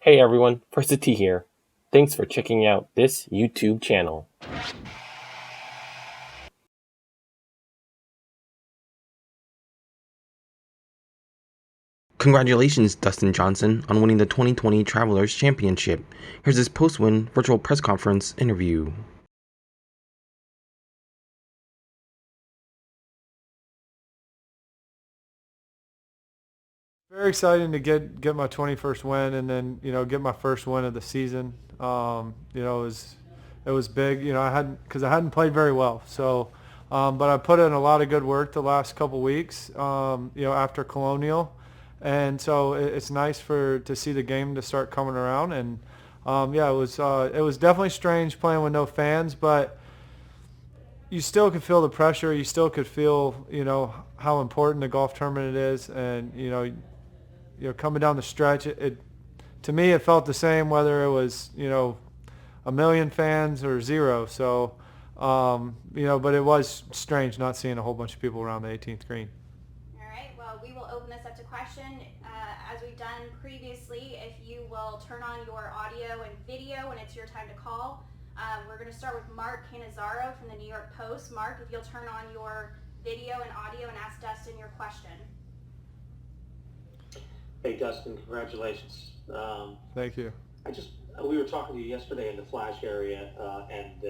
Hey everyone, First T here. Thanks for checking out this YouTube channel. Congratulations, Dustin Johnson, on winning the 2020 Travelers Championship. Here's his post-win virtual press conference interview. Very exciting to get my 21st win and then get my first win of the season. It was big. I hadn't played very well. But I put in a lot of good work the last couple weeks. After Colonial, and so it's nice to see the game to start coming around. And it was definitely strange playing with no fans, but you still could feel the pressure. You still could feel how important the golf tournament is, and coming down the stretch, to me it felt the same whether it was a million fans or zero. But it was strange not seeing a whole bunch of people around the 18th green. All right, well, we will open this up to question. As we've done previously, if you will turn on your audio and video when it's your time to call. We're going to start with Mark Cannizzaro from the New York Post. Mark, if you'll turn on your video and audio and ask Dustin your question. Hey Dustin, congratulations. Thank you. We were talking to you yesterday in the Flash area, and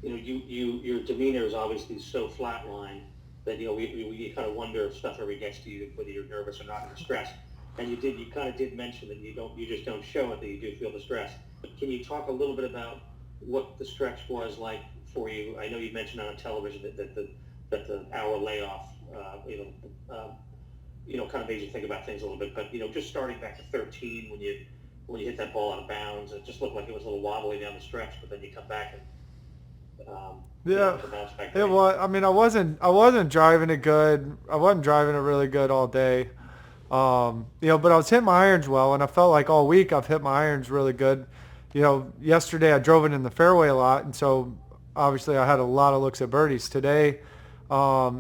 your demeanor is obviously so flatline that we kind of wonder if stuff ever gets to you, whether you're nervous or not, or stressed. And you kind of did mention that you just don't show it, that you do feel the stress. But can you talk a little bit about what the stretch was like for you? I know you mentioned on television that the hour layoff, kind of made you think about things a little bit. But just starting back to 13 when you hit that ball out of bounds, it just looked like it was a little wobbly down the stretch. But then you come back and the bounce back. It was. I mean, I wasn't driving it good. I wasn't driving it really good all day. But I was hitting my irons well, and I felt like all week I've hit my irons really good. Yesterday I drove it in the fairway a lot, and so obviously I had a lot of looks at birdies. Today, I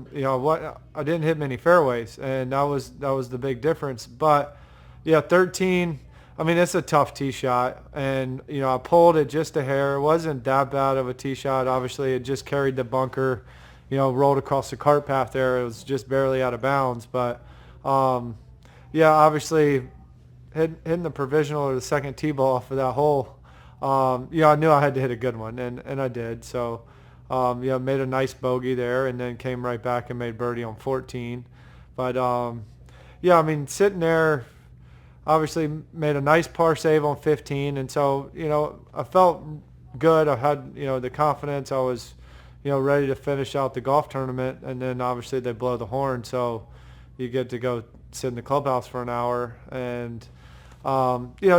didn't hit many fairways, and that was the big difference. But yeah, 13. I mean, it's a tough tee shot, and I pulled it just a hair. It wasn't that bad of a tee shot. Obviously, it just carried the bunker, rolled across the cart path there. It was just barely out of bounds, but obviously hitting the provisional or the second tee ball off of that hole. I knew I had to hit a good one, and I did. So, made a nice bogey there, and then came right back and made birdie on 14. But I mean, sitting there, obviously made a nice par save on 15, and so I felt good. I had the confidence. I was ready to finish out the golf tournament, and then obviously they blow the horn, so you get to go sit in the clubhouse for an hour. And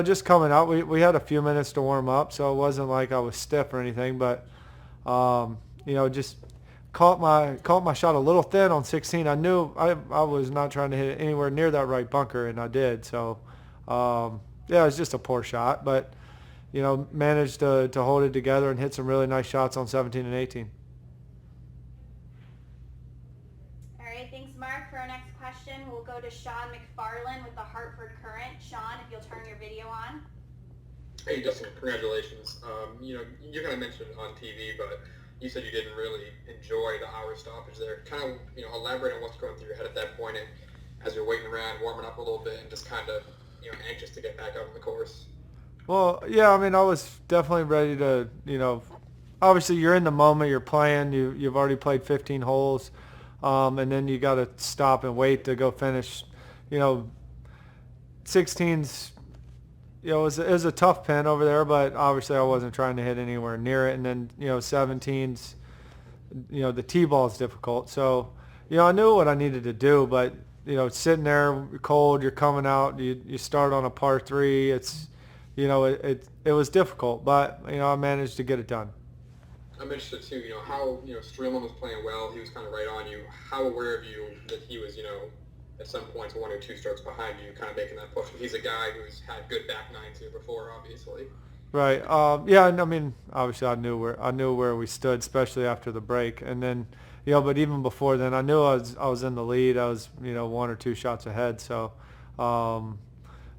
just coming out, we had a few minutes to warm up, so it wasn't like I was stiff or anything, but just caught my shot a little thin on 16. I knew I was not trying to hit it anywhere near that right bunker, and I did. So it was just a poor shot, but managed to hold it together and hit some really nice shots on 17 and 18. All right, thanks, Mark. For our next question, we'll go to Sean McFarland with the Hartford Courant. Sean, if you'll turn your video on. Hey, Dustin, congratulations. You kind of mentioned on TV, but you said you didn't really enjoy the hour stoppage there. Kind of, elaborate on what's going through your head at that point, and as you're waiting around, warming up a little bit, and just kind of, anxious to get back out on the course. Well, yeah, I mean, I was definitely ready to, obviously you're in the moment, you're playing, you've already played 15 holes, and then you got to stop and wait to go finish. 16's, it was a tough pin over there, but obviously I wasn't trying to hit anywhere near it. And then 17's, the tee ball is difficult. So I knew what I needed to do, but sitting there cold, you're coming out, you start on a par 3. It's it was difficult, but I managed to get it done. I'm interested too. How Streelman was playing well. He was kind of right on you. How aware of you that he was at some points 1 or 2 strokes behind you, kind of making that push? He's a guy who's had good back nines here before, obviously. Right. Yeah. I mean, obviously, I knew where we stood, especially after the break, and then but even before then, I knew I was in the lead. I was 1 or 2 shots ahead. So,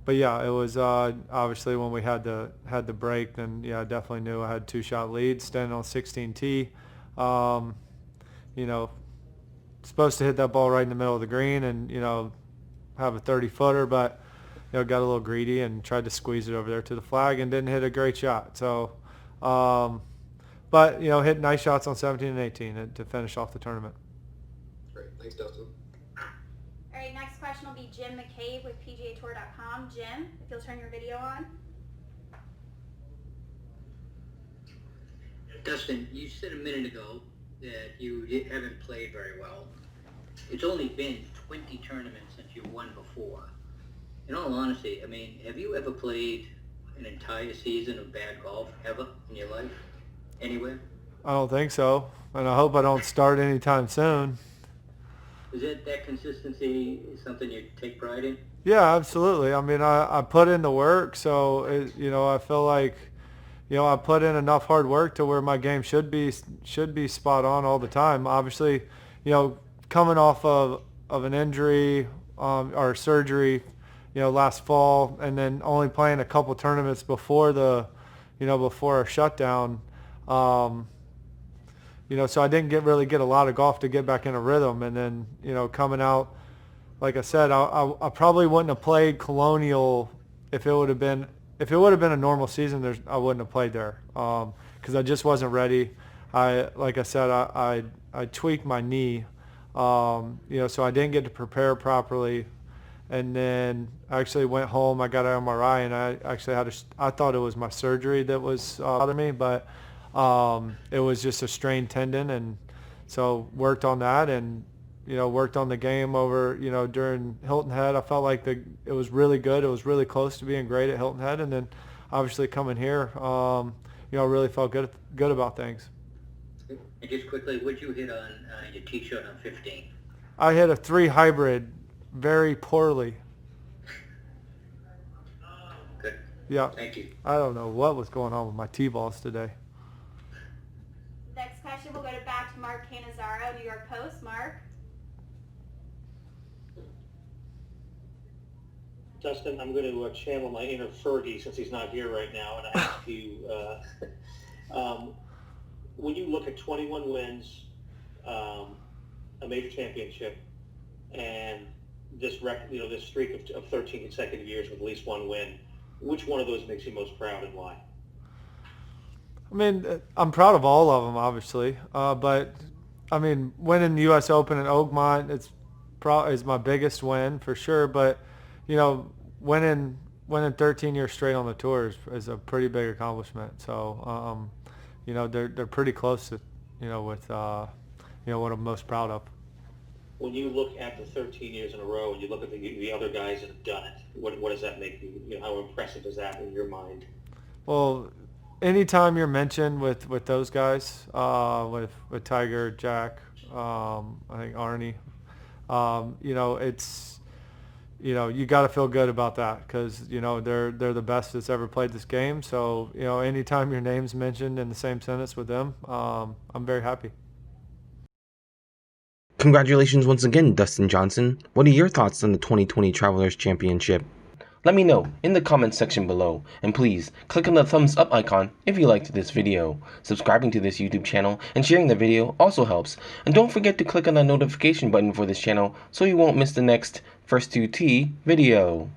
but yeah, it was obviously when we had the break, then yeah, I definitely knew I had 2-shot lead standing on 16T. You know, supposed to hit that ball right in the middle of the green and, you know, have a 30-footer, but, you know, got a little greedy and tried to squeeze it over there to the flag and didn't hit a great shot. So, but, you know, hit nice shots on 17 and 18 to finish off the tournament. Great. Thanks, Dustin. All right, next question will be Jim McCabe with PGAtour.com. Jim, if you'll turn your video on. Dustin, you said a minute ago that you haven't played very well. It's only been 20 tournaments since you won before. In all honesty, I mean, have you ever played an entire season of bad golf ever in your life? Anywhere? I don't think so, and I hope I don't start anytime soon. Is that consistency something you take pride in? Yeah, absolutely. I mean, I put in the work, so you know, I feel like, you know, I put in enough hard work to where my game should be spot on all the time. Obviously, you know, coming off of an injury or surgery, you know, last fall, and then only playing a couple tournaments before before our shutdown. You know, so I didn't really get a lot of golf to get back in a rhythm, and then, you know, coming out, like I said, I probably wouldn't have played Colonial if it would have been a normal season. I wouldn't have played there because I just wasn't ready. Like I said, I tweaked my knee, you know, so I didn't get to prepare properly, and then I actually went home. I got an MRI, and I actually I thought it was my surgery that was bothering me, but it was just a strained tendon, and so worked on that, and, you know, worked on the game over, you know, during Hilton Head. I felt like it was really good. It was really close to being great at Hilton Head, and then obviously coming here, you know, really felt good about things. And just quickly, what'd you hit on your tee shot on 15? I hit a 3 hybrid very poorly. Good. Yeah. Thank you. I don't know what was going on with my tee balls today. Next question will go back to Mark Cannizzaro, New York Post. Mark. Dustin, I'm going to channel my inner Fergie since he's not here right now and ask you, when you look at 21 wins, a major championship, and this this streak of 13 consecutive years with at least one win, which one of those makes you most proud and why? I mean, I'm proud of all of them, obviously, but I mean, winning the U.S. Open at Oakmont is my biggest win for sure. But, you know, winning 13 years straight on the tour is a pretty big accomplishment. So, you know, they're pretty close to, you know, with you know, what I'm most proud of. When you look at the 13 years in a row, and you look at the other guys that have done it, what does that make you? You know, how impressive is that in your mind? Well, anytime you're mentioned with those guys, with Tiger, Jack, I think Arnie, you know, it's, you know, you got to feel good about that because, you know, they're the best that's ever played this game. So, you know, anytime your name's mentioned in the same sentence with them, I'm very happy. Congratulations once again, Dustin Johnson. What are your thoughts on the 2020 Travelers Championship? Let me know in the comments section below, and please click on the thumbs up icon if you liked this video. Subscribing to this YouTube channel and sharing the video also helps, and don't forget to click on the notification button for this channel so you won't miss the next First 2 Tee video.